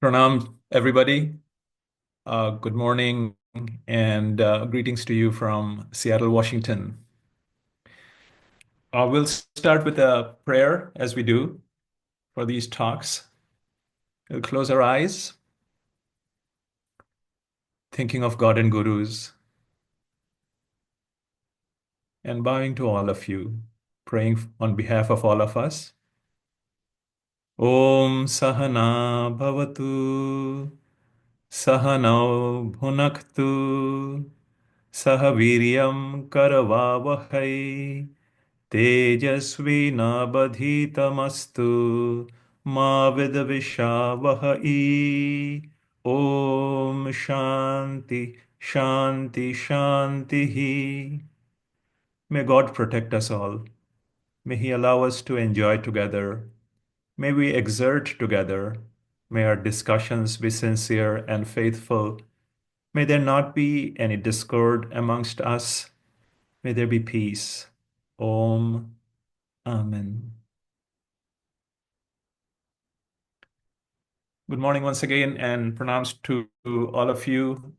Pranam, everybody. Good morning and greetings to you from Seattle, Washington. We'll start with a prayer as we do for these talks. We'll close our eyes, thinking of God and Gurus, and bowing to all of you, praying on behalf of all of us. Om Sahana Bhavatu, Sahanau Bhunaktu, Sahaviryam Karavavahai. तेजस्विनावधीतमस्तु मा विद्विषावहै ॐ शान्ति शान्ति शान्तिः. May God protect us all. May He allow us to enjoy together. May we exert together. May our discussions be sincere and faithful. May there not be any discord amongst us. May there be peace. Om. Amen. Good morning once again, and pranams to all of you.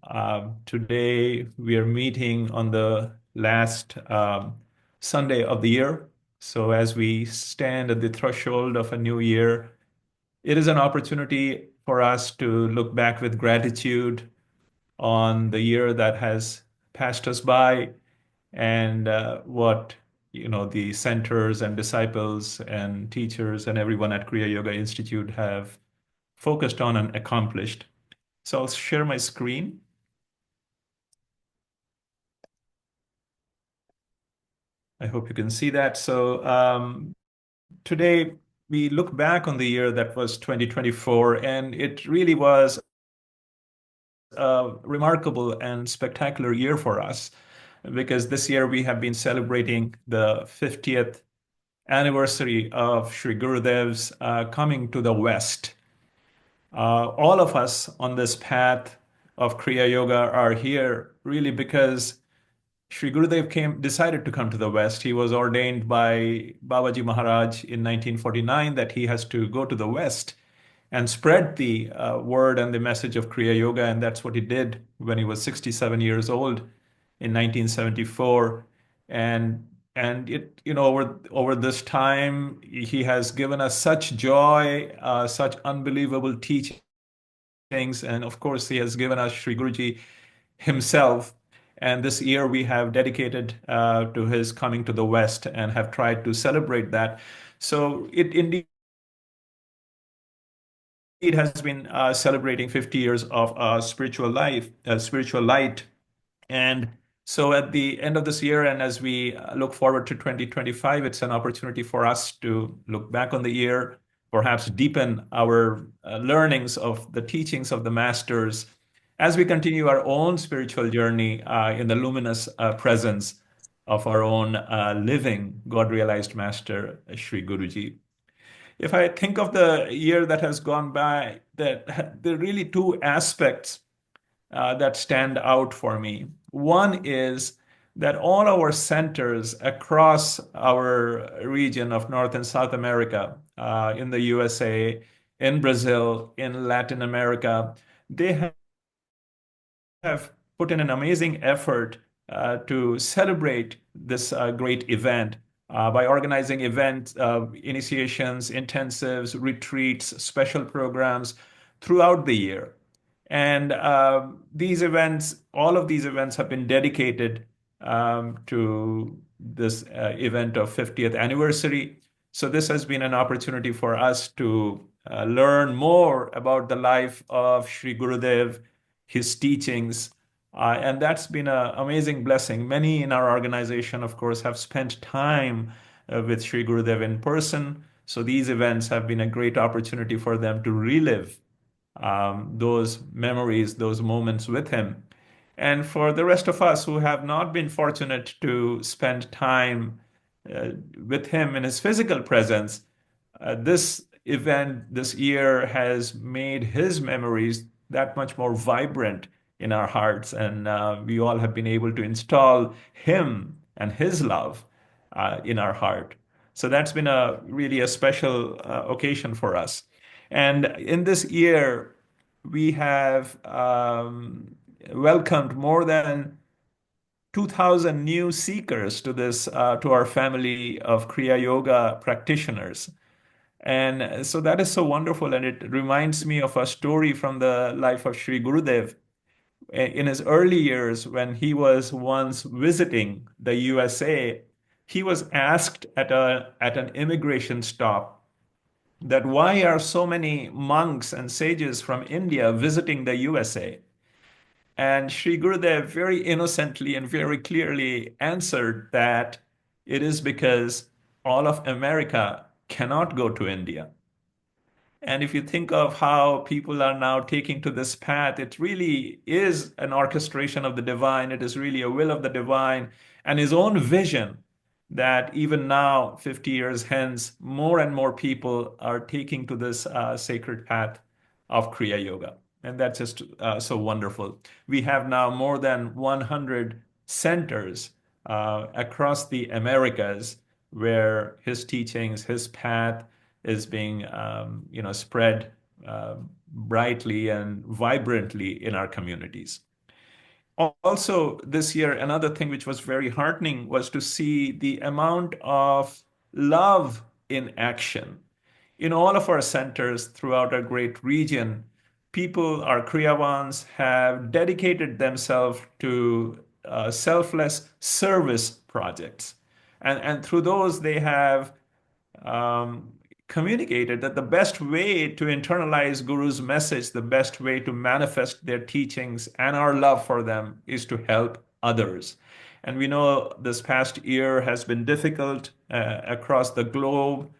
Today we are meeting on the last Sunday of the year. So as we stand at the threshold of a new year, it is an opportunity for us to look back with gratitude on the year that has passed us by and what the centers and disciples and teachers and everyone at Kriya Yoga Institute have focused on and accomplished. So I'll share my screen. I hope you can see that. So today we look back on the year that was 2024, and it really was a remarkable and spectacular year for us because this year we have been celebrating the 50th anniversary of Shri Gurudev's coming to the West. All of us on this path of Kriya Yoga are here really because Shri Gurudev decided to come to the West. He was ordained by Babaji Maharaj in 1949 that he has to go to the West and spread the word and the message of Kriya Yoga, and that's what he did when he was 67 years old in 1974. And it, over this time, he has given us such joy, such unbelievable teachings, and of course, he has given us Shri Guruji himself. And this year we have dedicated to his coming to the West and have tried to celebrate that. So it indeed has been celebrating 50 years of spiritual life, spiritual light. And so at the end of this year, and as we look forward to 2025, it's an opportunity for us to look back on the year, perhaps deepen our learnings of the teachings of the masters as we continue our own spiritual journey in the luminous presence of our own living God-realized master, Shri Guruji. If I think of the year that has gone by, that there are really two aspects that stand out for me. One is that all our centers across our region of North and South America, in the USA, in Brazil, in Latin America, they have put in an amazing effort to celebrate this great event by organizing events, initiations, intensives, retreats, special programs throughout the year. And these events, all of these events have been dedicated to this event of 50th anniversary. So this has been an opportunity for us to learn more about the life of Shri Gurudev, his teachings, and that's been an amazing blessing. Many in our organization, of course, have spent time with Shri Gurudev in person. So these events have been a great opportunity for them to relive those memories, those moments with him. And for the rest of us who have not been fortunate to spend time with him in his physical presence, this event this year has made his memories that much more vibrant in our hearts. And we all have been able to install him and his love in our heart. So that's been a really a special occasion for us. And in this year, we have welcomed more than 2,000 new seekers to this to our family of Kriya Yoga practitioners. And so that is so wonderful. And it reminds me of a story from the life of Shri Gurudev. In his early years, when he was once visiting the USA, he was asked at an immigration stop that why are so many monks and sages from India visiting the USA? And Sri Gurudev very innocently and very clearly answered that it is because all of America cannot go to India. And if you think of how people are now taking to this path, it really is an orchestration of the divine. It is really a will of the divine and his own vision that even now, 50 years hence, more and more people are taking to this sacred path of Kriya Yoga. And that's just so wonderful. We have now more than 100 centers across the Americas where his teachings, his path, is being spread brightly and vibrantly in our communities. Also, this year, another thing which was very heartening was to see the amount of love in action. In all of our centers throughout our great region, people, our Kriyavans, have dedicated themselves to selfless service projects. And through those, they have um, communicated that the best way to internalize Guru's message, the best way to manifest their teachings and our love for them is to help others. And we know this past year has been difficult across the globe.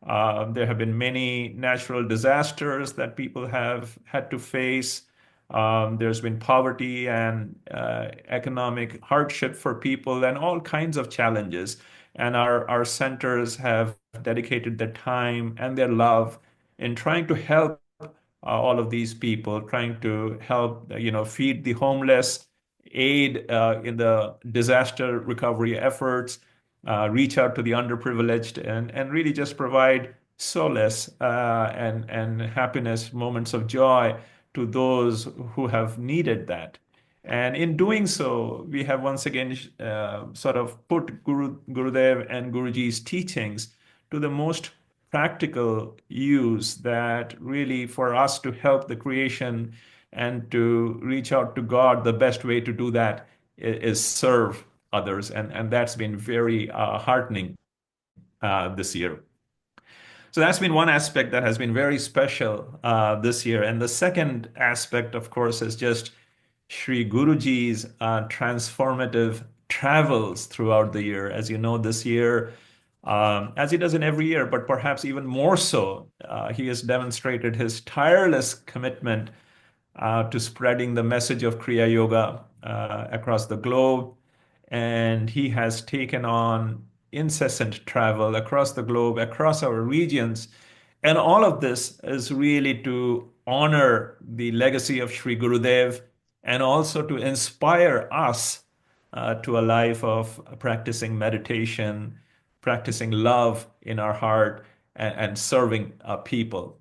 There have been many natural disasters that people have had to face. There's been poverty and economic hardship for people and all kinds of challenges. And our centers have dedicated their time and their love in trying to help all of these people, trying to help, feed the homeless, aid in the disaster recovery efforts, reach out to the underprivileged, and really just provide solace and happiness, moments of joy to those who have needed that. And in doing so, we have once again sort of put Gurudev and Guruji's teachings to the most practical use that really for us to help the creation and to reach out to God, the best way to do that is serve others. And that's been very heartening this year. So that's been one aspect that has been very special this year. And the second aspect, of course, is just Shri Guruji's transformative travels throughout the year. As you know, this year, as he does in every year, but perhaps even more so, he has demonstrated his tireless commitment to spreading the message of Kriya Yoga across the globe. And he has taken on incessant travel across the globe, across our regions. And all of this is really to honor the legacy of Sri Gurudev and also to inspire us to a life of practicing meditation, practicing love in our heart, and serving people.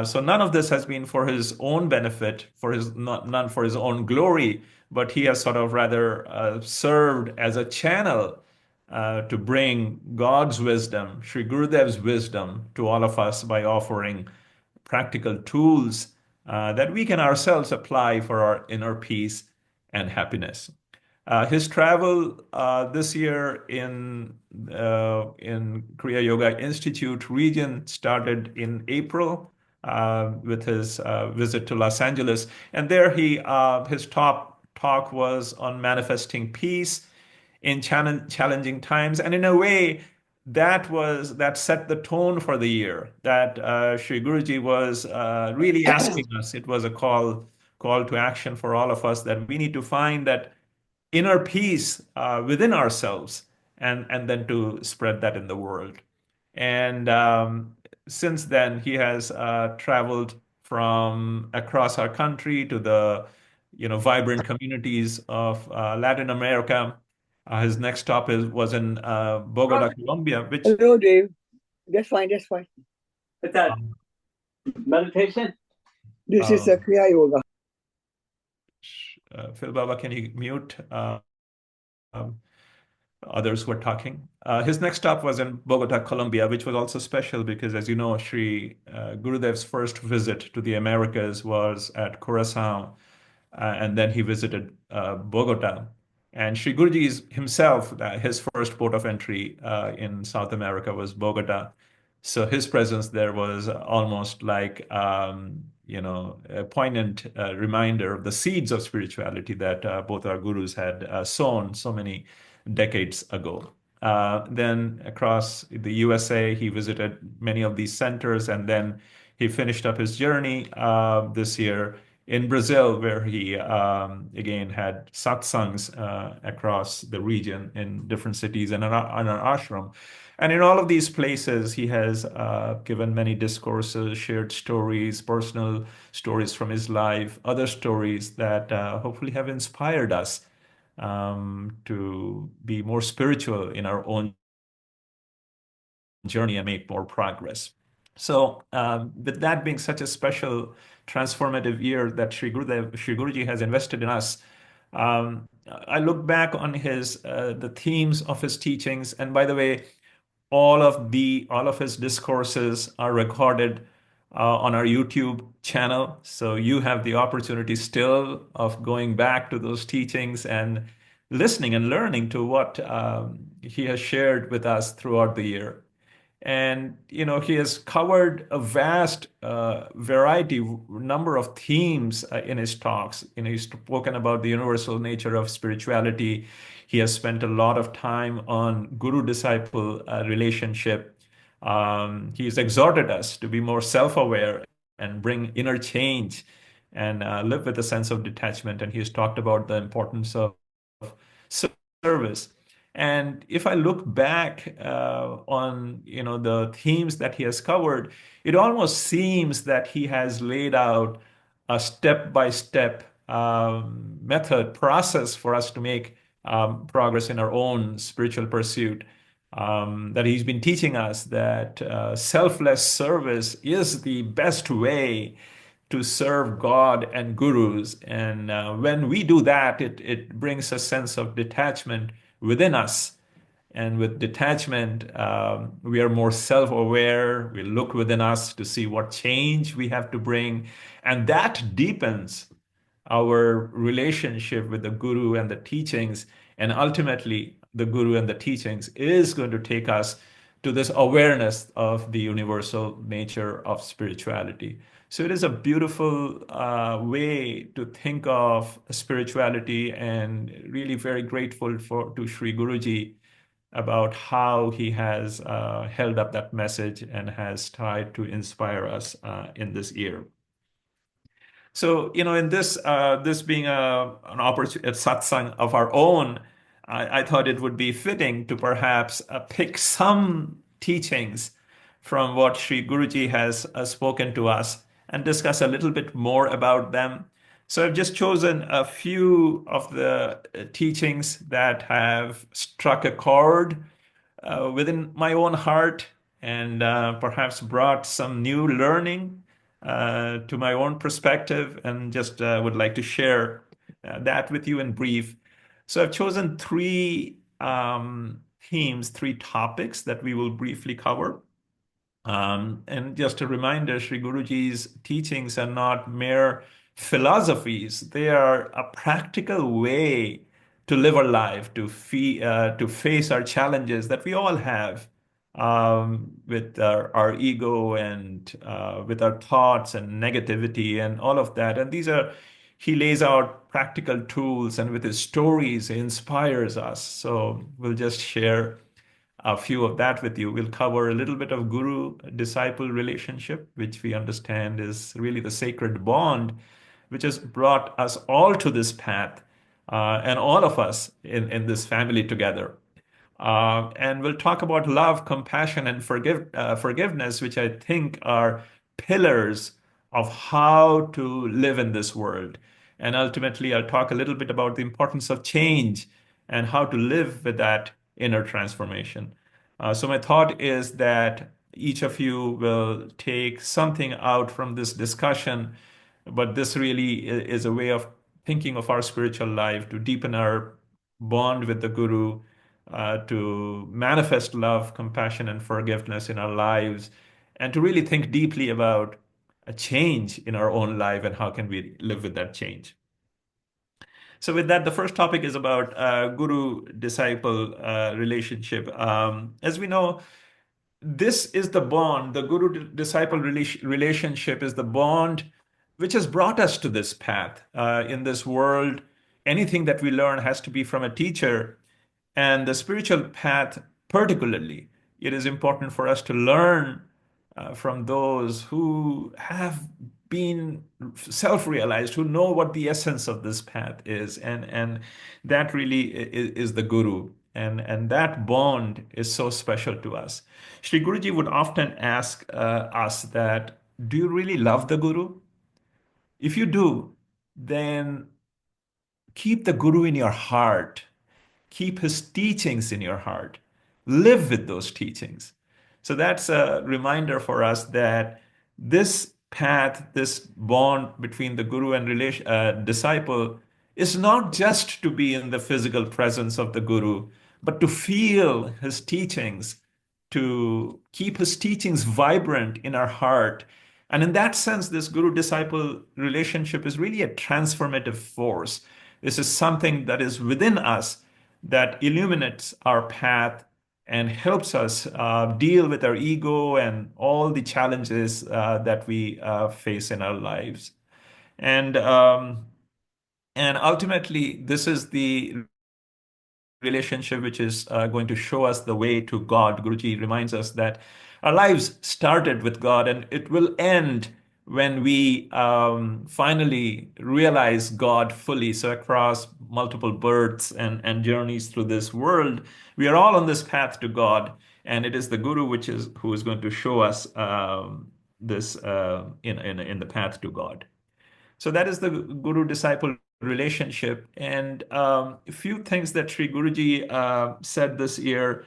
So none of this has been for his own benefit, none for his own glory, but he has sort of rather served as a channel to bring God's wisdom, Sri Gurudev's wisdom, to all of us by offering practical tools that we can ourselves apply for our inner peace and happiness. His travel this year in Kriya Yoga Institute region started in April with his visit to Los Angeles, and there his top talk was on manifesting peace in challenging times, and in a way that set the tone for the year. That Sri Guruji was really asking us. It was a call to action for all of us that we need to find that inner peace within ourselves and then to spread that in the world. And since then, he has traveled from across our country to the vibrant communities of Latin America. His next stop was in Bogota, Colombia, which Hello, Dave. That's fine. That's fine. What's that? um, Meditation? This is a Um, Kriya Yoga. Phil Baba, can you mute um, others who are talking? His next stop was in Bogota, Colombia, which was also special because, as you know, Shri Gurudev's first visit to the Americas was at Curacao, and then he visited Bogota. And Shri Guruji himself, his first port of entry in South America was Bogota. So his presence there was almost like, a poignant reminder of the seeds of spirituality that both our gurus had sown so many decades ago. Then across the USA, he visited many of these centers, and then he finished up his journey this year in Brazil, where he again had satsangs across the region in different cities and an ashram. And in all of these places, he has given many discourses, shared stories, personal stories from his life, other stories that hopefully have inspired us to be more spiritual in our own journey and make more progress. So, with that being such a special transformative year that Shri Guruji has invested in us, I look back on his the themes of his teachings, and by the way, all of his discourses are recorded on our YouTube channel. So you have the opportunity still of going back to those teachings and listening and learning to what he has shared with us throughout the year. And he has covered a vast number of themes in his talks. He's spoken about the universal nature of spirituality. He has spent a lot of time on guru-disciple relationship. He's exhorted us to be more self-aware and bring inner change and live with a sense of detachment. And he's talked about the importance of service. And if I look back on the themes that he has covered, it almost seems that he has laid out a step-by-step method process for us to make progress in our own spiritual pursuit. That he's been teaching us that selfless service is the best way to serve God and gurus. And when we do that, it brings a sense of detachment within us. And with detachment, we are more self aware. We look within us to see what change we have to bring. And that deepens our relationship with the guru and the teachings. And ultimately, the guru and the teachings is going to take us to this awareness of the universal nature of spirituality. So it is a beautiful way to think of spirituality, and really very grateful to Sri Guruji about how he has held up that message and has tried to inspire us in this year. So, in this being an opportunity, a satsang of our own, I thought it would be fitting to perhaps pick some teachings from what Sri Guruji has spoken to us and discuss a little bit more about them. So I've just chosen a few of the teachings that have struck a chord within my own heart, and perhaps brought some new learning to my own perspective, and just would like to share that with you in brief. So I've chosen three themes, three topics that we will briefly cover. And just a reminder, Sri Guruji's teachings are not mere philosophies. They are a practical way to live our life, to face our challenges that we all have with our ego and with our thoughts and negativity and all of that. And he lays out practical tools, and with his stories, he inspires us. So we'll just share a few of that with you. We'll cover a little bit of guru-disciple relationship, which we understand is really the sacred bond which has brought us all to this path, and all of us in this family together. And we'll talk about love, compassion, and forgiveness, which I think are pillars of how to live in this world. And ultimately, I'll talk a little bit about the importance of change and how to live with that inner transformation. So my thought is that each of you will take something out from this discussion but this really is a way of thinking of our spiritual life to deepen our bond with the Guru, to manifest love, compassion, and forgiveness in our lives, and to really think deeply about a change in our own life and how can we live with that change. So, with that, the first topic is about guru disciple relationship. As we know, this is the bond, the guru disciple relationship is the bond which has brought us to this path. In this world, anything that we learn has to be from a teacher. And the spiritual path, particularly, it is important for us to learn from those who have been self-realized, who know what the essence of this path is, and that really is the guru, and that bond is so special to us. Shri Guruji would often ask us that, do you really love the guru? If you do, then keep the guru in your heart. Keep his teachings in your heart. Live with those teachings. So that's a reminder for us that this path, this bond between the guru and disciple, is not just to be in the physical presence of the guru, but to feel his teachings, to keep his teachings vibrant in our heart. And in that sense, this guru disciple relationship is really a transformative force. This is something that is within us that illuminates our path and helps us deal with our ego and all the challenges that we face in our lives. And and ultimately, this is the relationship which is going to show us the way to God. Guruji reminds us that our lives started with God and it will end when we finally realize God fully. So across multiple births and journeys through this world, we are all on this path to God, and it is the Guru who is going to show us this in the path to God. So that is the guru disciple relationship. And a few things that Sri Guruji said this year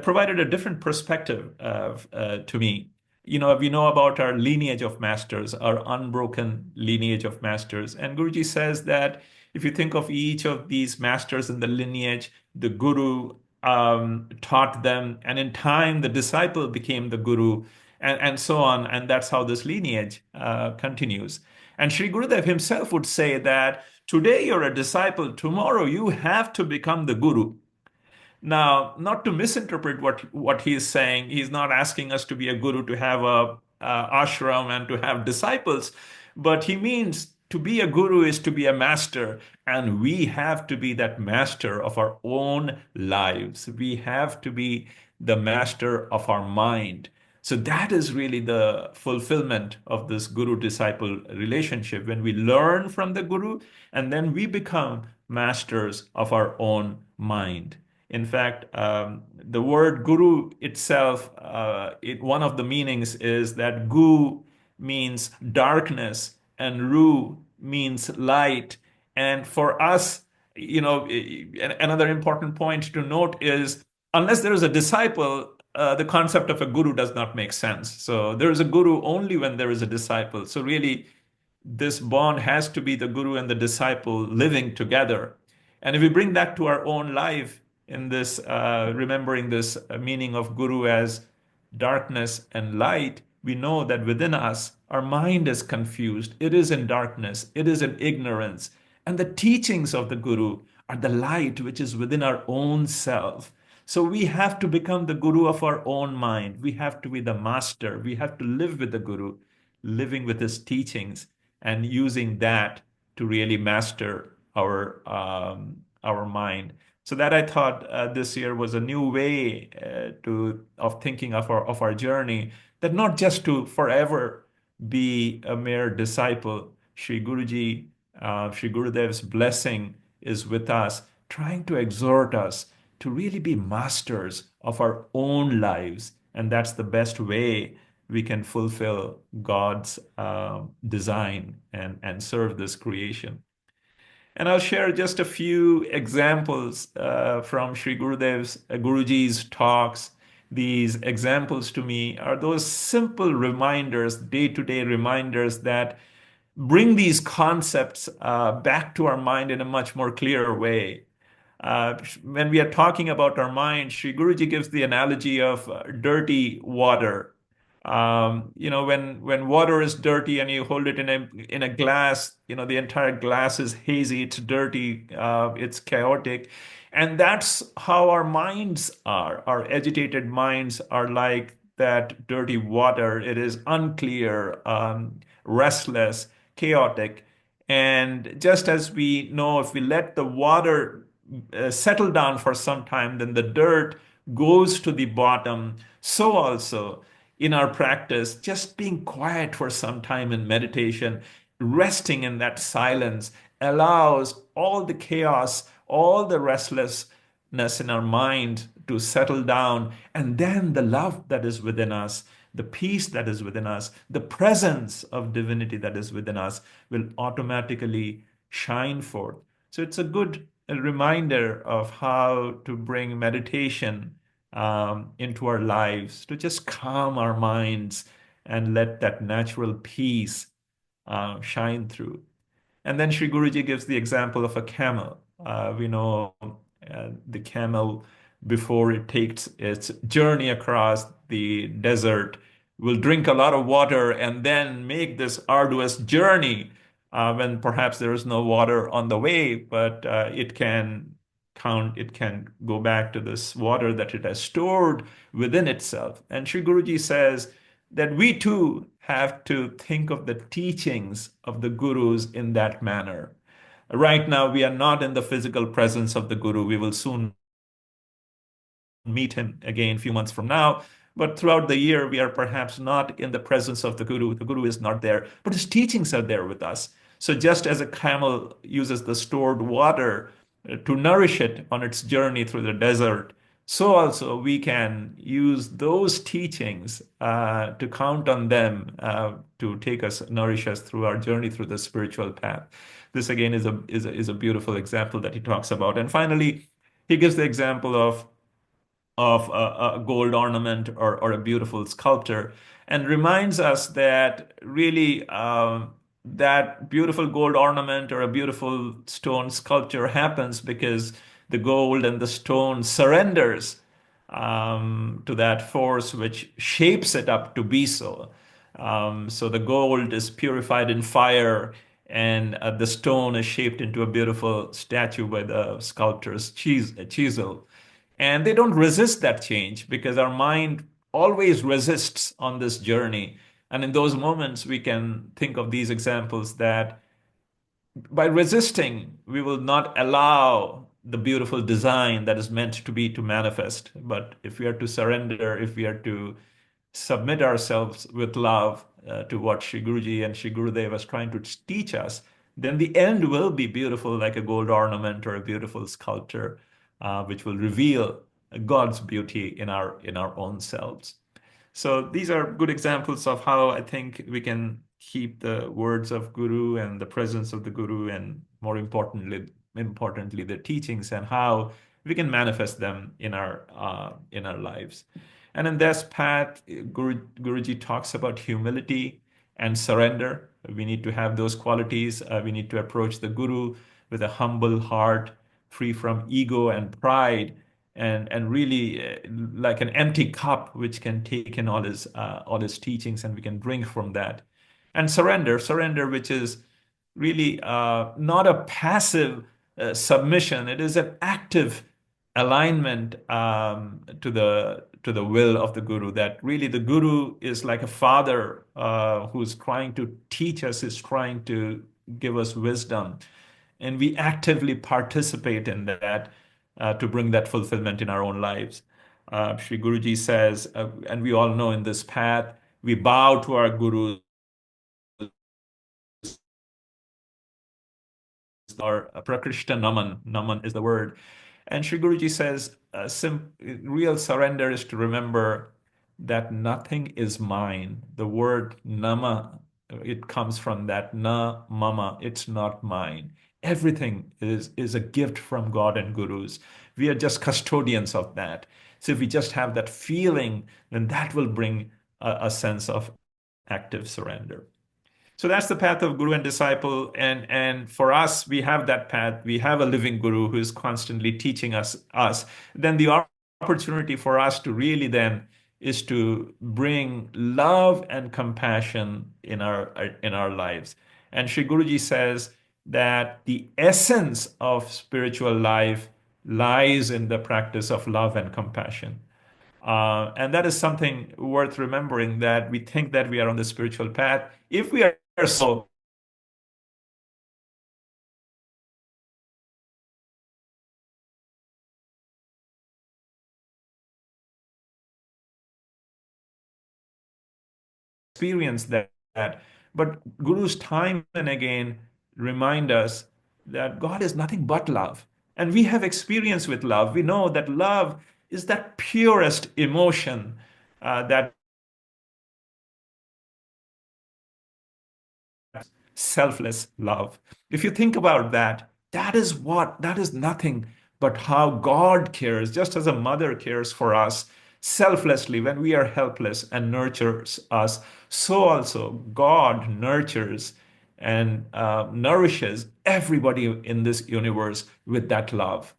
provided a different perspective to me. You know, we know about our lineage of masters, our unbroken lineage of masters. And Guruji says that if you think of each of these masters in the lineage, the guru taught them, and in time, the disciple became the guru, and so on. And that's how this lineage continues. And Sri Gurudev himself would say that today you're a disciple, tomorrow you have to become the guru. Now, not to misinterpret what he is saying, he's not asking us to be a guru to have a ashram and to have disciples, but he means to be a guru is to be a master, and we have to be that master of our own lives. We have to be the master of our mind. So that is really the fulfillment of this guru-disciple relationship, when we learn from the guru and then we become masters of our own mind. In fact, the word guru itself, one of the meanings is that gu means darkness and ru means light. And for us, you know, another important point to note is, unless there is a disciple, the concept of a guru does not make sense. So there is a guru only when there is a disciple. So really, this bond has to be the guru and the disciple living together. And if we bring that to our own life in this, remembering this meaning of guru as darkness and light, we know that within us, our mind is confused. It is in darkness. It is in ignorance. And the teachings of the guru are the light which is within our own self. So we have to become the guru of our own mind. We have to be the master. We have to live with the guru, living with his teachings and using that to really master our mind. So that I thought this year was a new way to of thinking of our journey, that not just to forever be a mere disciple. Sri Guruji, Sri Gurudev's blessing is with us, trying to exhort us to really be masters of our own lives. And that's the best way we can fulfill God's design and serve this creation. And I'll share just a few examples from Sri Gurudev's, Guruji's talks. These examples to me are those simple reminders, day-to-day reminders, that bring these concepts back to our mind in a much more clear way. When we are talking about our mind, Sri Guruji gives the analogy of dirty water. When water is dirty and you hold it in a glass, the entire glass is hazy, it's dirty, it's chaotic, and that's how our minds are. Our agitated minds are like that dirty water. It is unclear, restless, chaotic. And just as we know, if we let the water settle down for some time, then the dirt goes to the bottom. So also in our practice, just being quiet for some time in meditation, resting in that silence allows all the chaos, all the restlessness in our mind to settle down. And then the love that is within us, the peace that is within us, the presence of divinity that is within us will automatically shine forth. So it's a good reminder of how to bring meditation into our lives, to just calm our minds and let that natural peace shine through. And then Sri Guruji gives the example of a camel. We know the camel, before it takes its journey across the desert, will drink a lot of water and then make this arduous journey when perhaps there is no water on the way, but it can go back to this water that it has stored within itself. And Sri Guruji says that we too have to think of the teachings of the gurus in that manner. Right now, we are not in the physical presence of the guru. We will soon meet him again a few months from now. But throughout the year, we are perhaps not in the presence of the guru. The guru is not there, but his teachings are there with us. So just as a camel uses the stored water to nourish it on its journey through the desert, so also we can use those teachings to count on them to take us, nourish us through our journey through the spiritual path. This again is a beautiful example that he talks about. And finally, he gives the example of a gold ornament or a beautiful sculpture, and reminds us that really that beautiful gold ornament or a beautiful stone sculpture happens because the gold and the stone surrenders to that force which shapes it up to be so. So the gold is purified in fire, and the stone is shaped into a beautiful statue by the sculptor's chisel. And they don't resist that change because our mind always resists on this journey. And in those moments, we can think of these examples that by resisting, we will not allow the beautiful design that is meant to be to manifest. But if we are to surrender, if we are to submit ourselves with love to what Shri Guruji and Shri Gurudev was trying to teach us, then the end will be beautiful, like a gold ornament or a beautiful sculpture, which will reveal God's beauty in our own selves. So these are good examples of how I think we can keep the words of Guru and the presence of the Guru, and more importantly, the teachings, and how we can manifest them in our lives. And in this path, Guruji talks about humility and surrender. We need to have those qualities. We need to approach the Guru with a humble heart, free from ego and pride, and really like an empty cup which can take in all his teachings, and we can drink from that. And surrender, which is really not a passive submission. It is an active alignment to the will of the Guru. That really the Guru is like a father who's trying to teach us, is trying to give us wisdom, and we actively participate in that to bring that fulfillment in our own lives. Sri Guruji says, and we all know in this path, we bow to our Gurus, or Prakrishta Naman. Naman is the word. And Sri Guruji says, real surrender is to remember that nothing is mine. The word nama, it comes from that na mama, it's not mine. Everything is a gift from God and Gurus. We are just custodians of that. So if we just have that feeling, then that will bring a sense of active surrender. So that's the path of guru and disciple. And for us, we have that path. We have a living guru who is constantly teaching us. Then the opportunity for us to really then is to bring love and compassion in our lives. And Sri Guruji says that the essence of spiritual life lies in the practice of love and compassion. And that is something worth remembering, that we think that we are on the spiritual path. If we are so, experience that. But gurus time and again remind us that God is nothing but love. And we have experience with love. We know that love is that purest emotion that selfless love. If you think about that, that is nothing but how God cares, just as a mother cares for us selflessly when we are helpless and nurtures us, so also God nurtures and nourishes everybody in this universe with that love.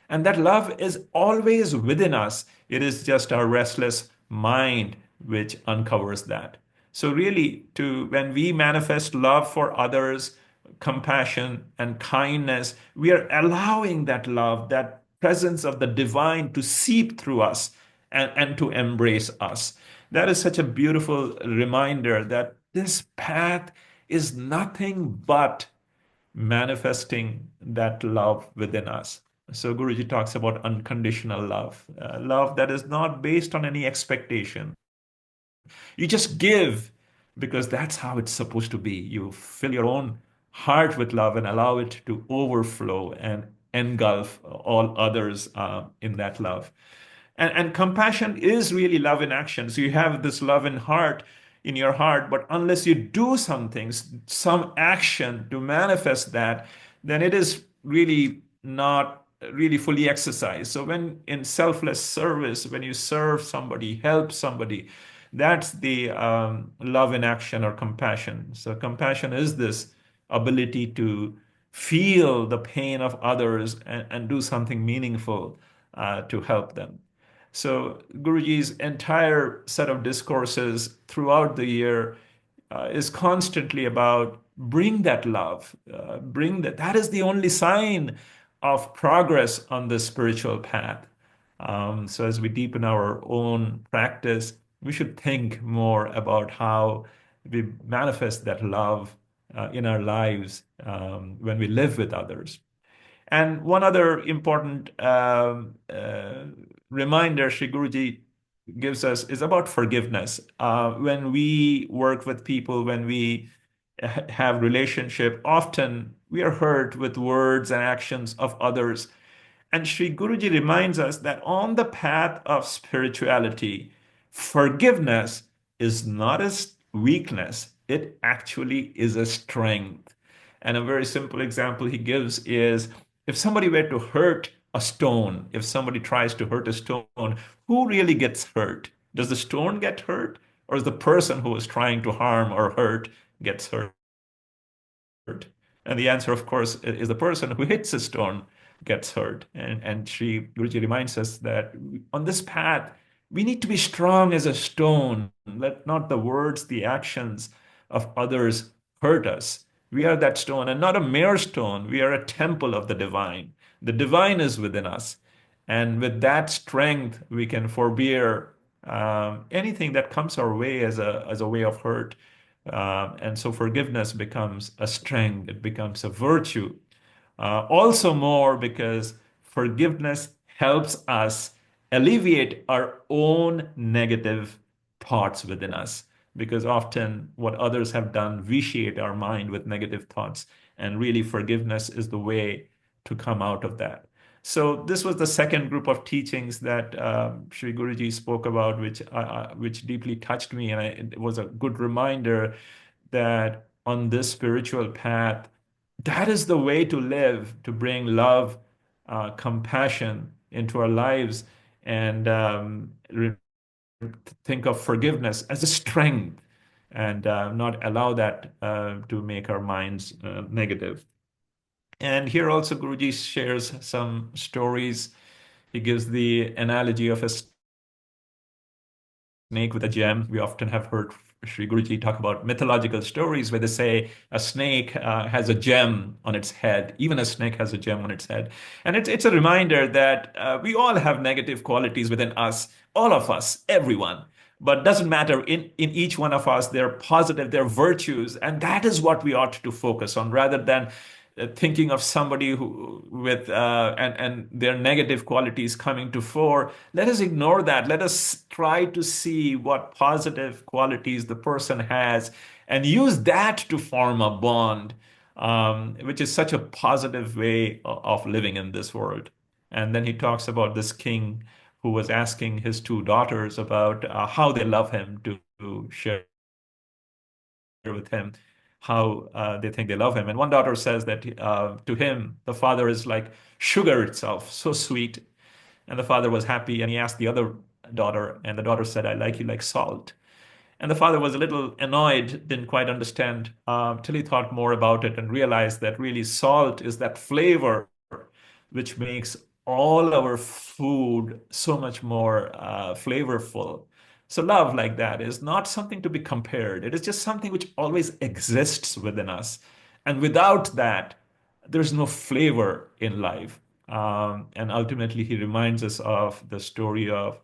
And that love is always within us. It is just our restless mind which uncovers that. So really, to when we manifest love for others, compassion and kindness, we are allowing that love, that presence of the divine to seep through us and to embrace us. That is such a beautiful reminder that this path is nothing but manifesting that love within us. So Guruji talks about unconditional love, love that is not based on any expectation. You just give because that's how it's supposed to be. You fill your own heart with love and allow it to overflow and engulf all others in that love. And compassion is really love in action. So you have this love in your heart, but unless you do something, some action to manifest that, then it is really not really fully exercised. So when in selfless service, when you serve somebody, help somebody, that's the love in action or compassion. So compassion is this ability to feel the pain of others and do something meaningful to help them. So Guruji's entire set of discourses throughout the year is constantly about bring that love, bring that. That is the only sign of progress on the spiritual path. So as we deepen our own practice, we should think more about how we manifest that love in our lives when we live with others. And one other important reminder Sri Guruji gives us is about forgiveness. When we work with people, when we have relationship, often we are hurt with words and actions of others. And Sri Guruji reminds us that on the path of spirituality, forgiveness is not a weakness, it actually is a strength. And a very simple example he gives is if somebody were to hurt a stone, if somebody tries to hurt a stone, who really gets hurt? Does the stone get hurt? Or is the person who is trying to harm or hurt gets hurt? And the answer, of course, is the person who hits a stone gets hurt. And Sri Guruji reminds us that on this path, we need to be strong as a stone. Let not the words, the actions of others hurt us. We are that stone and not a mere stone. We are a temple of the divine. The divine is within us. And with that strength, we can forbear anything that comes our way as a way of hurt. And so forgiveness becomes a strength, it becomes a virtue. Also, more because forgiveness helps us alleviate our own negative thoughts within us. Because often what others have done vitiate our mind with negative thoughts. And really, forgiveness is the way to come out of that. So this was the second group of teachings that Sri Guruji spoke about, which deeply touched me, and it was a good reminder that on this spiritual path, that is the way to live, to bring love, compassion into our lives, and think of forgiveness as a strength, and not allow that to make our minds negative. And here also Guruji shares some stories. He gives the analogy of a snake with a gem. We often have heard Shri Guruji talk about mythological stories where they say a snake has a gem on its head. Even a snake has a gem on its head. And it's a reminder that we all have negative qualities within us, all of us, everyone. But doesn't matter. In each one of us, they're positive, they're virtues, and that is what we ought to focus on rather than thinking of somebody who with and their negative qualities coming to fore. Let us ignore that. Let us try to see what positive qualities the person has and use that to form a bond, which is such a positive way of living in this world. And then he talks about this king who was asking his two daughters about how they love him, to share with him how they think they love him. And one daughter says that to him, the father is like sugar itself, so sweet. And the father was happy, and he asked the other daughter, and the daughter said, I like you like salt. And the father was a little annoyed, didn't quite understand, till he thought more about it and realized that really salt is that flavor which makes all our food so much more flavorful. So, love like that is not something to be compared. It is just something which always exists within us. And without that, there's no flavor in life. And ultimately, he reminds us of the story of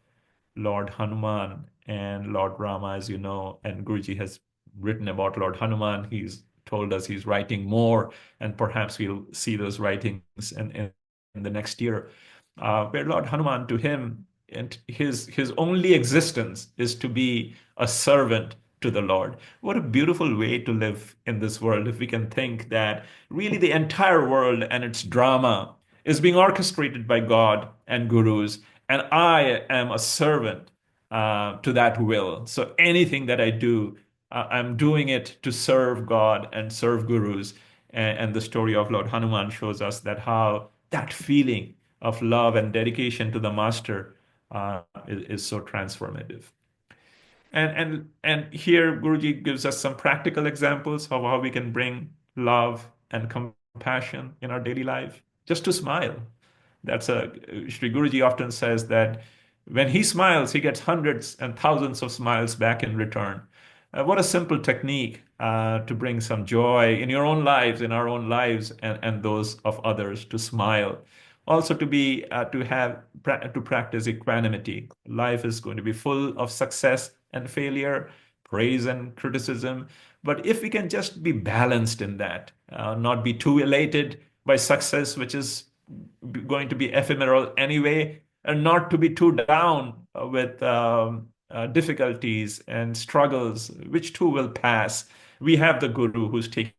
Lord Hanuman and Lord Rama, as you know, and Guruji has written about Lord Hanuman. He's told us he's writing more, and perhaps we'll see those writings in the next year, where Lord Hanuman, to him, and his only existence is to be a servant to the Lord. What a beautiful way to live in this world if we can think that really the entire world and its drama is being orchestrated by God and gurus, and I am a servant to that will. So anything that I do, I'm doing it to serve God and serve gurus. And the story of Lord Hanuman shows us that how that feeling of love and dedication to the master is so transformative. And here Guruji gives us some practical examples of how we can bring love and compassion in our daily life. Just to smile. That's a Shri Guruji often says that when he smiles, he gets hundreds and thousands of smiles back in return. What a simple technique to bring some joy in your own lives, in our own lives, and those of others, to smile. Also, to be to have to practice equanimity. Life is going to be full of success and failure, praise and criticism. But if we can just be balanced in that, not be too elated by success, which is going to be ephemeral anyway, and not to be too down with difficulties and struggles, which too will pass. We have the Guru who's taking care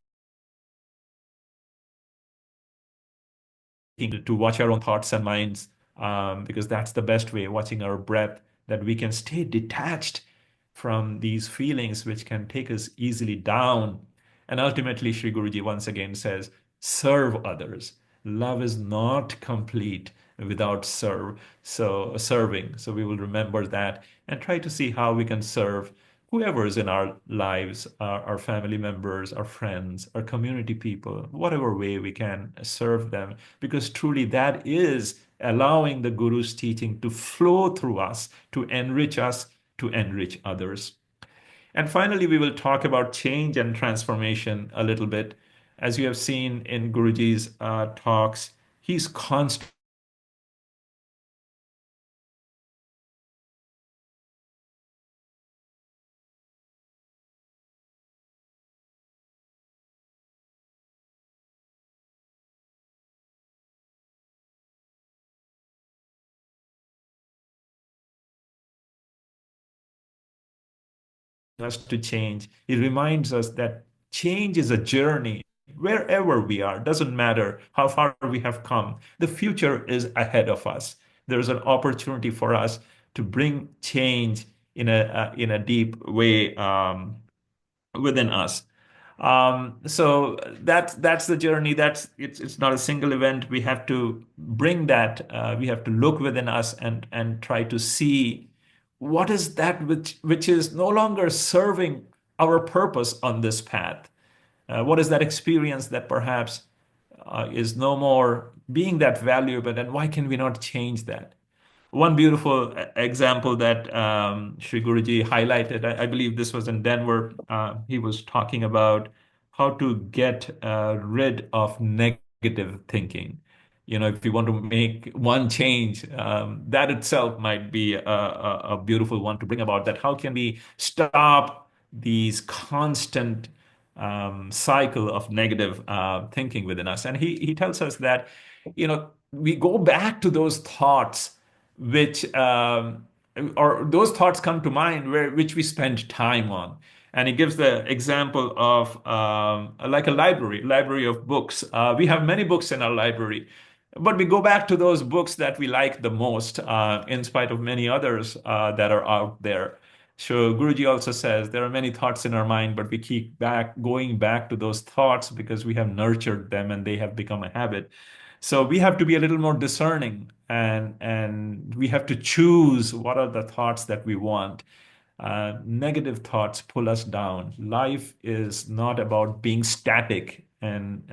of us. To watch our own thoughts and minds, because that's the best way, watching our breath, that we can stay detached from these feelings which can take us easily down. And ultimately, Sri Guruji once again says, serve others. Love is not complete without serving. So we will remember that and try to see how we can serve whoever is in our lives, our family members, our friends, our community people, whatever way we can serve them, because truly that is allowing the Guru's teaching to flow through us, to enrich others. And finally, we will talk about change and transformation a little bit. As you have seen in Guruji's talks, he's constantly changing. He's constantly asking us to change. He reminds us that change is a journey wherever we are. Doesn't matter how far we have come. The future is ahead of us. There's an opportunity for us to bring change in a deep way within us. So that's the journey. It's not a single event. We have to bring that. We have to look within us and try to see what is that which is no longer serving our purpose on this path? What is that experience that perhaps is no more being that valuable, and why can we not change that? One beautiful example that Shri Guruji highlighted, I believe this was in Denver. He was talking about how to get rid of negative thinking. If you want to make one change, that itself might be a beautiful one to bring about. That how can we stop these constant cycle of negative thinking within us? And he tells us that, we go back to those thoughts which or those thoughts come to mind which we spend time on. And he gives the example of like a library of books. We have many books in our library, but we go back to those books that we like the most, in spite of many others that are out there. So Guruji also says there are many thoughts in our mind, but we keep going back to those thoughts because we have nurtured them and they have become a habit. So we have to be a little more discerning, and we have to choose what are the thoughts that we want. Negative thoughts pull us down. Life is not about being static and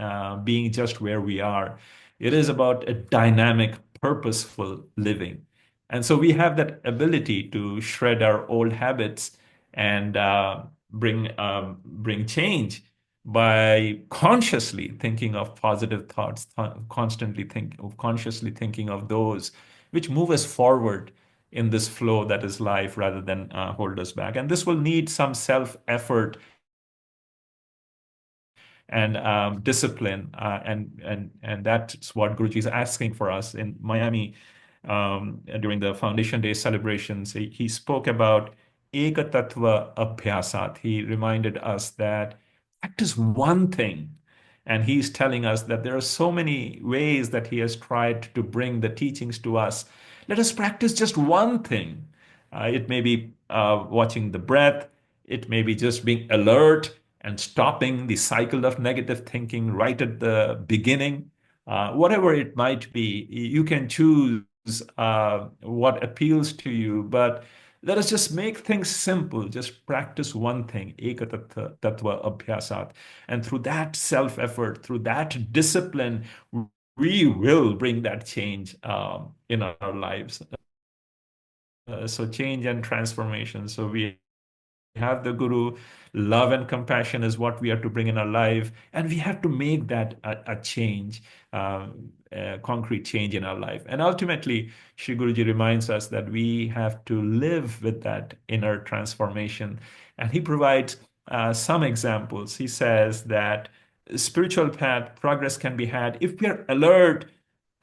being just where we are. It is about a dynamic, purposeful living. And so we have that ability to shred our old habits and bring change by consciously thinking of positive thoughts, consciously thinking of those which move us forward in this flow that is life rather than hold us back. And this will need some self-effort and discipline, and that's what Guruji is asking for us in Miami during the Foundation Day celebrations. He spoke about Ekatattva Abhyasat. He reminded us that practice one thing. And he's telling us that there are so many ways that he has tried to bring the teachings to us. Let us practice just one thing. It may be watching the breath. It may be just being alert and stopping the cycle of negative thinking right at the beginning. Whatever it might be, you can choose what appeals to you, but let us just make things simple. Just practice one thing, ekatattva abhyasat. And through that self-effort, through that discipline, we will bring that change in our lives. So change and transformation. So we have the Guru. Love and compassion is what we are to bring in our life, and we have to make that a change, a concrete change in our life. And ultimately, Shri Guruji reminds us that we have to live with that inner transformation. And he provides some examples. He says that spiritual path progress can be had if we are alert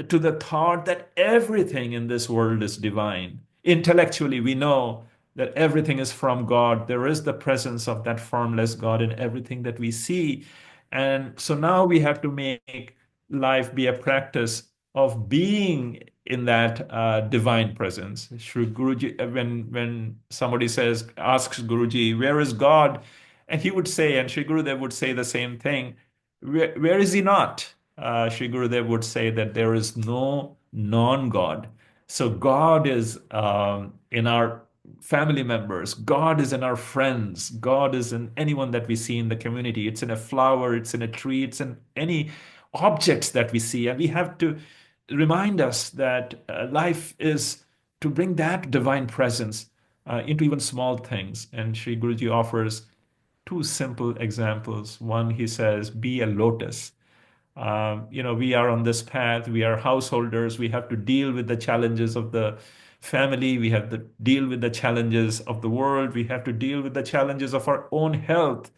to the thought that everything in this world is divine. Intellectually, we know that everything is from God. There is the presence of that formless God in everything that we see. And so now we have to make life be a practice of being in that divine presence. Shri Guruji, when somebody asks Guruji, where is God? And he would say, and Shri Gurudev would say the same thing, where is he not? Shri Gurudev would say that there is no non-God. So God is in our family members. God is in our friends. God is in anyone that we see in the community. It's in a flower, it's in a tree, it's in any objects that we see. And we have to remind us that life is to bring that divine presence into even small things. And Sri Guruji offers two simple examples. One, he says, be a lotus. We are on this path, we are householders, we have to deal with the challenges of the family, we have to deal with the challenges of the world, we have to deal with the challenges of our own health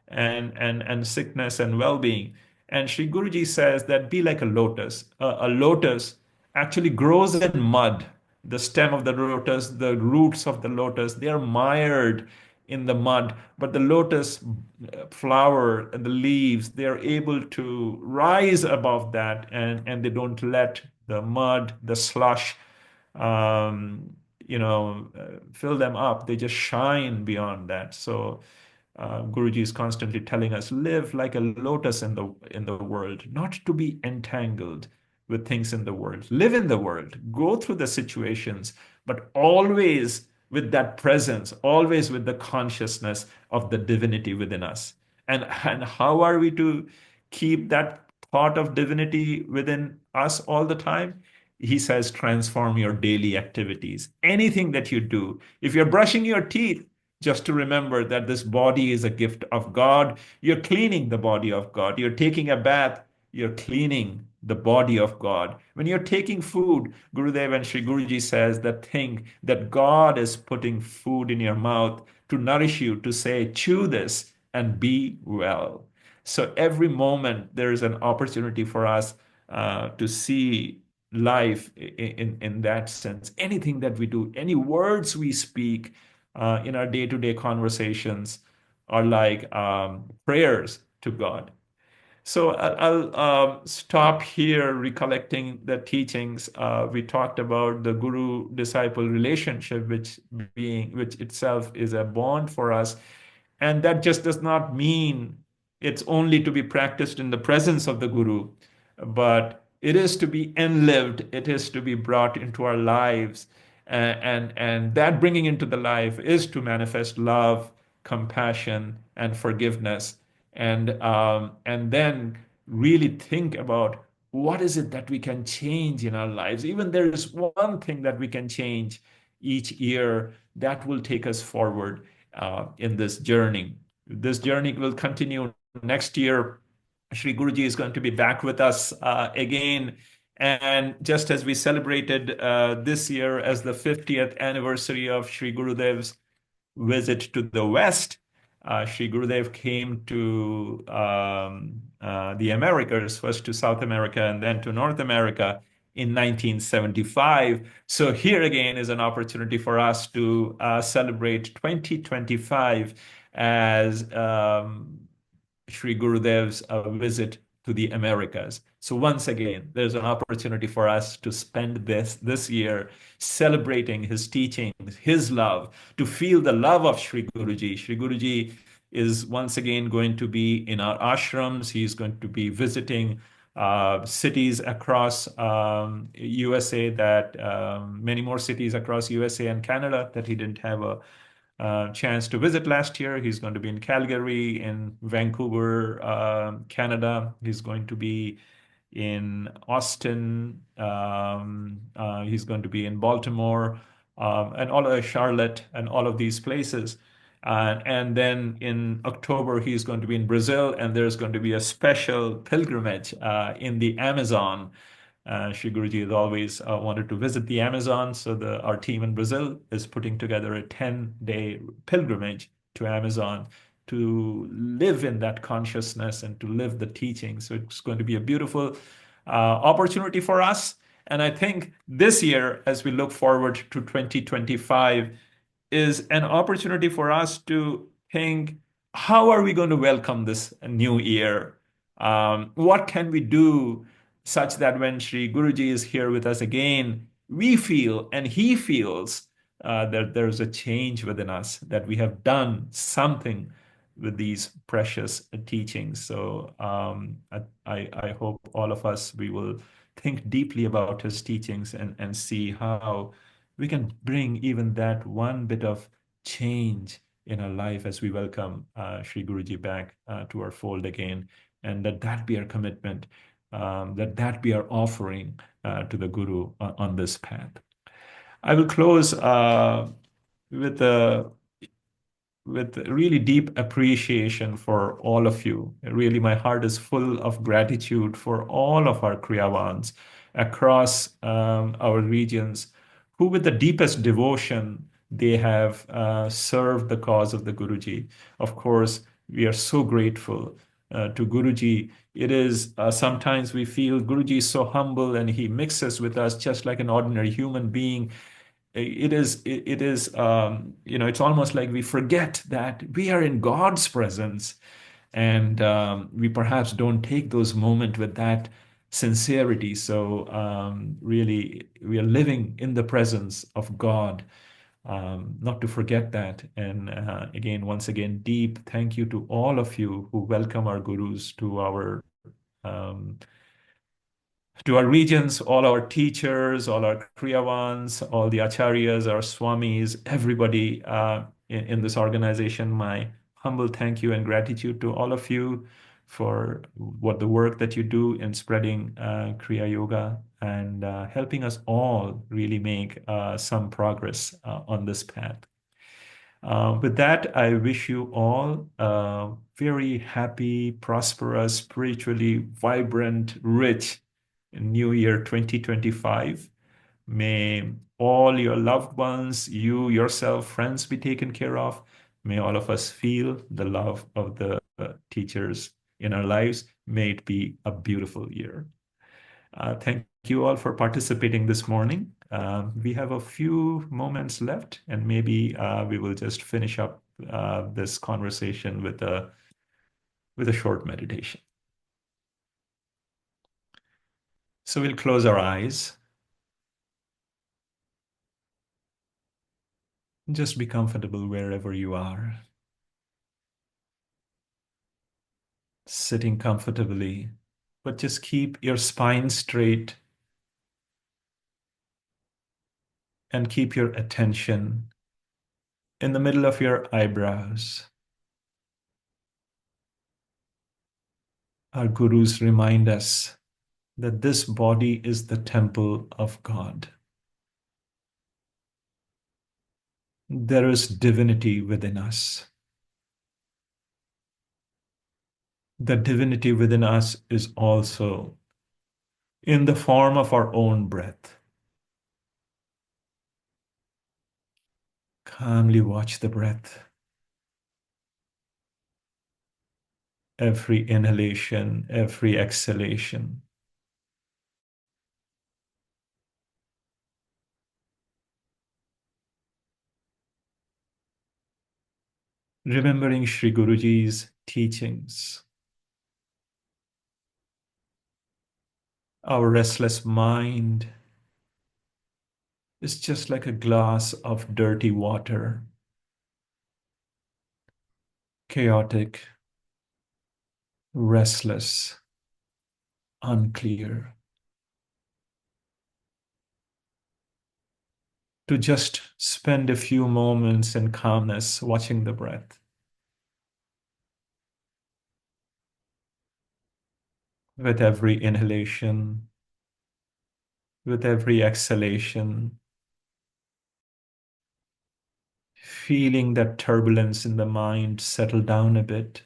and sickness and well-being. And Sri Guruji says that be like a lotus. A lotus actually grows in mud. The stem of the lotus, the roots of the lotus, they are mired in the mud. But the lotus flower and the leaves, they are able to rise above that, and they don't let the mud, the slush, fill them up. They just shine beyond that. So Guruji is constantly telling us, live like a lotus in the world, not to be entangled with things in the world. Live in the world, go through the situations, but always with that presence, always with the consciousness of the divinity within us. And how are we to keep that thought of divinity within us all the time? He says, transform your daily activities. Anything that you do, if you're brushing your teeth, just to remember that this body is a gift of God. You're cleaning the body of God. You're taking a bath, you're cleaning the body of God. When you're taking food, Gurudev and Shri Guruji says that think that God is putting food in your mouth to nourish you, to say, chew this and be well. So every moment there is an opportunity for us to see life in that sense. Anything that we do, any words we speak in our day-to-day conversations are like prayers to God. So I'll stop here recollecting the teachings. We talked about the guru-disciple relationship, which itself is a bond for us. And that just does not mean it's only to be practiced in the presence of the guru, but it is to be enlived, it is to be brought into our lives. And that bringing into the life is to manifest love, compassion, and forgiveness. And then really think about what is it that we can change in our lives. Even there is one thing that we can change each year that will take us forward in this journey. This journey will continue next year. Shri Guruji is going to be back with us again. And just as we celebrated this year as the 50th anniversary of Shri Gurudev's visit to the West, Shri Gurudev came to the Americas, first to South America and then to North America in 1975. So here again is an opportunity for us to celebrate 2025 as Shri Gurudev's visit to the Americas. So once again, there's an opportunity for us to spend this year celebrating his teachings, his love, to feel the love of Shri Guruji. Shri Guruji is once again going to be in our ashrams. He's going to be visiting cities across USA that many more cities across USA and Canada that he didn't have a chance to visit last year. He's going to be in Calgary, in Vancouver, Canada. He's going to be in Austin. He's going to be in Baltimore, and all of Charlotte, and all of these places. And then in October, he's going to be in Brazil, and there's going to be a special pilgrimage in the Amazon. Shri Guruji has always wanted to visit the Amazon, so our team in Brazil is putting together a 10-day pilgrimage to Amazon to live in that consciousness and to live the teaching. So it's going to be a beautiful opportunity for us. And I think this year, as we look forward to 2025, is an opportunity for us to think, how are we going to welcome this new year? What can we do such that when Sri Guruji is here with us again, we feel and he feels that there's a change within us, that we have done something with these precious teachings. So I hope all of us, we will think deeply about his teachings and see how we can bring even that one bit of change in our life as we welcome Sri Guruji back to our fold again, and that be our commitment, that be our offering to the Guru on this path. I will close with a with really deep appreciation for all of you. Really, my heart is full of gratitude for all of our Kriyavans across our regions, who with the deepest devotion, they have served the cause of the Guruji. Of course, we are so grateful to Guruji. It is sometimes we feel Guruji is so humble and he mixes with us just like an ordinary human being. It's almost like we forget that we are in God's presence, and we perhaps don't take those moments with that sincerity. So really, we are living in the presence of God, not to forget that. And again, once again, deep thank you to all of you who welcome our gurus to our um, To our regions, all our teachers, all our Kriyavans, all the Acharyas, our Swamis, everybody in this organization, my humble thank you and gratitude to all of you for what the work that you do in spreading Kriya Yoga and helping us all really make some progress on this path. With that, I wish you all a very happy, prosperous, spiritually vibrant, rich New Year 2025. May all your loved ones, you yourself, friends be taken care of. May all of us feel the love of the teachers in our lives. May it be a beautiful year. Thank you all for participating this morning. We have a few moments left, and maybe we will just finish up this conversation with a short meditation. So we'll close our eyes. Just be comfortable wherever you are, sitting comfortably, but just keep your spine straight and keep your attention in the middle of your eyebrows. Our gurus remind us that this body is the temple of God. There is divinity within us. The divinity within us is also in the form of our own breath. Calmly watch the breath. Every inhalation, every exhalation. Remembering Shri Guruji's teachings. Our restless mind is just like a glass of dirty water, chaotic, restless, unclear. To just spend a few moments in calmness watching the breath. With every inhalation, with every exhalation, feeling that turbulence in the mind settle down a bit.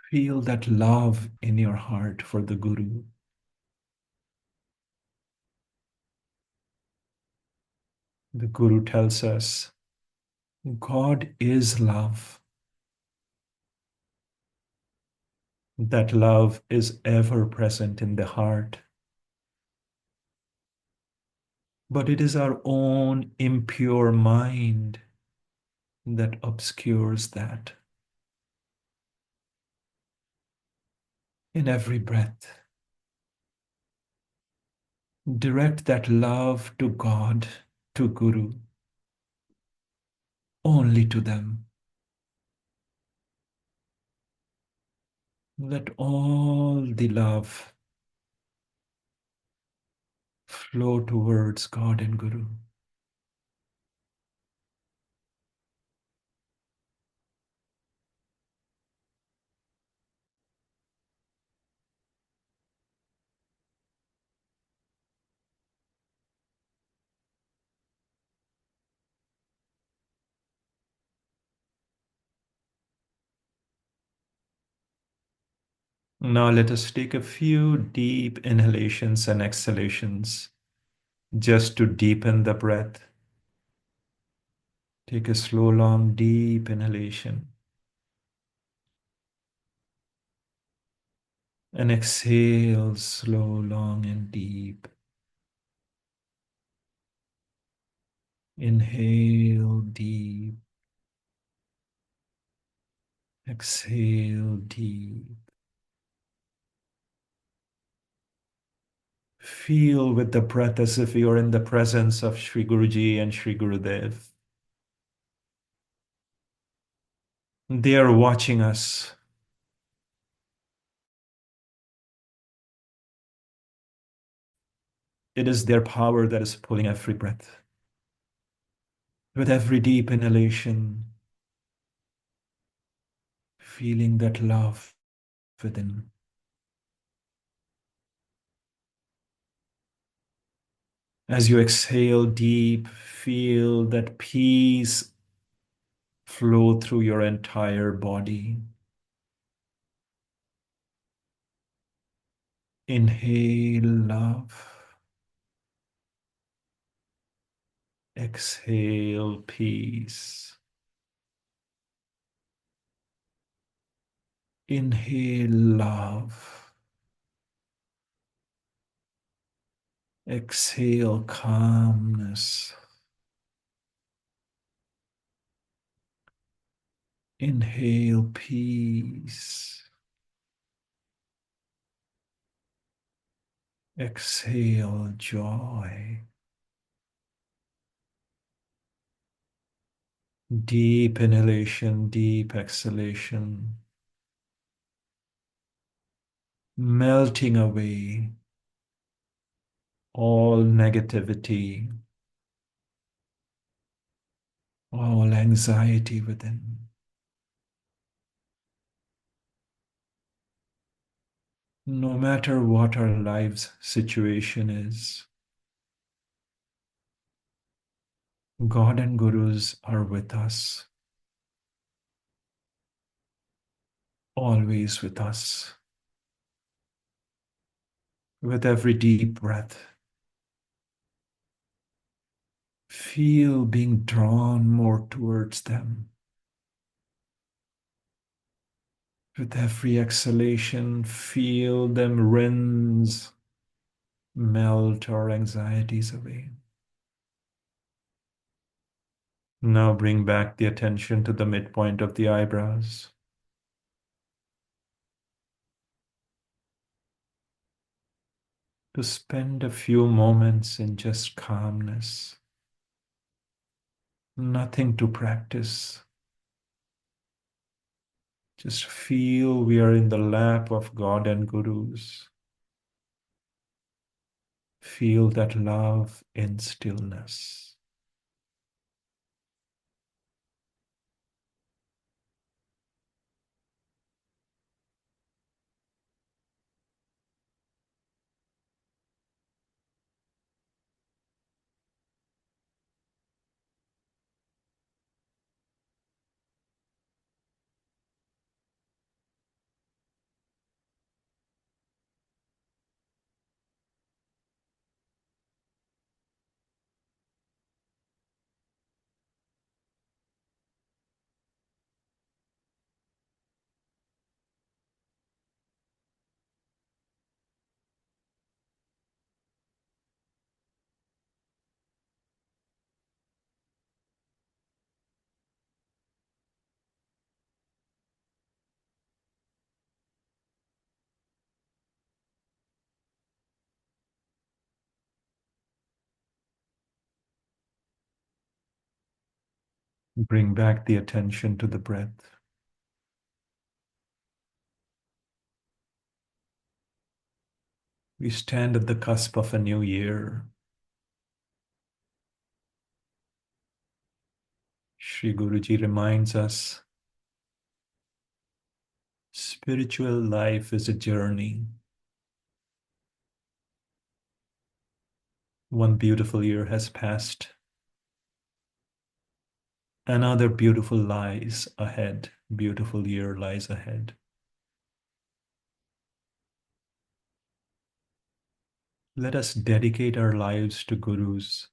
Feel that love in your heart for the Guru. The Guru tells us, God is love. That love is ever present in the heart. But it is our own impure mind that obscures that. In every breath, direct that love to God, to Guru, only to them. Let all the love flow towards God and Guru. Now let us take a few deep inhalations and exhalations just to deepen the breath. Take a slow, long, deep inhalation. And exhale, slow, long, and deep. Inhale deep. Exhale deep. Feel with the breath as if you're in the presence of Shri Guruji and Shri Gurudev. They are watching us. It is their power that is pulling every breath. With every deep inhalation, feeling that love within. As you exhale deep, feel that peace flow through your entire body. Inhale love. Exhale peace. Inhale love. Exhale calmness. Inhale peace. Exhale joy. Deep inhalation, deep exhalation. Melting away all negativity, all anxiety within. No matter what our lives situation is, God and Gurus are with us, always with us. With every deep breath, feel being drawn more towards them. With every exhalation, feel them rinse, melt our anxieties away. Now bring back the attention to the midpoint of the eyebrows. To spend a few moments in just calmness. Nothing to practice. Just feel we are in the lap of God and Gurus. Feel that love in stillness. Bring back the attention to the breath. We stand at the cusp of a new year. Shri Guruji reminds us, spiritual life is a journey. One beautiful year has passed. Another beautiful lies ahead. Beautiful year lies ahead. Let us dedicate our lives to Gurus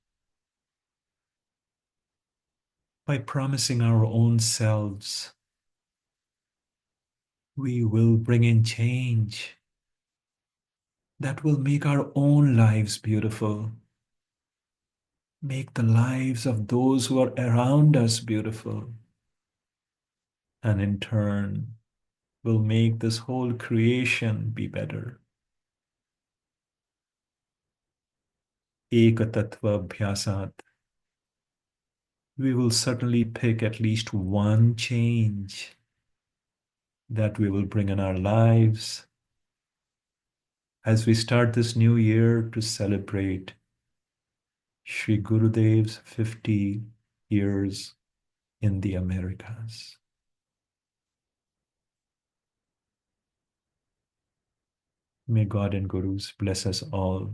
by promising our own selves we will bring in change that will make our own lives beautiful, make the lives of those who are around us beautiful, and in turn will make this whole creation be better. Ekatattva abhyasat. We will certainly pick at least one change that we will bring in our lives as we start this new year to celebrate Shri Gurudev's 50 years in the Americas. May God and Gurus bless us all.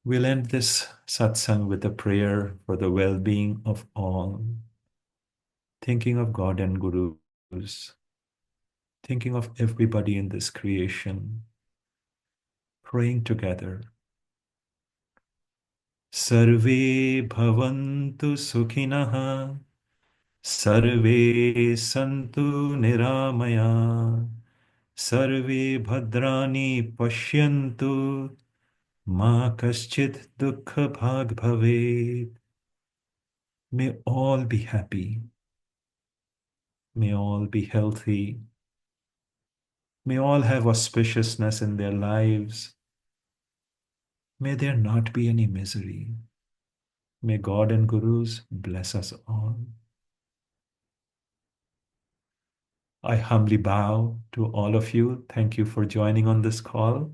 We'll end this satsang with a prayer for the well-being of all, thinking of God and Gurus, thinking of everybody in this creation, praying together. Sarve bhavantu sukhinah, sarve santu niramaya, sarve bhadrani pashyantu, ma kaschit dukkha bhag bhavet. May all be happy. May all be healthy. May all have auspiciousness in their lives. May there not be any misery. May God and Gurus bless us all. I humbly bow to all of you. Thank you for joining on this call.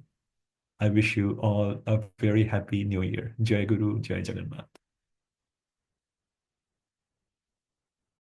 I wish you all a very happy new year. Jai Guru, Jai Jagannath.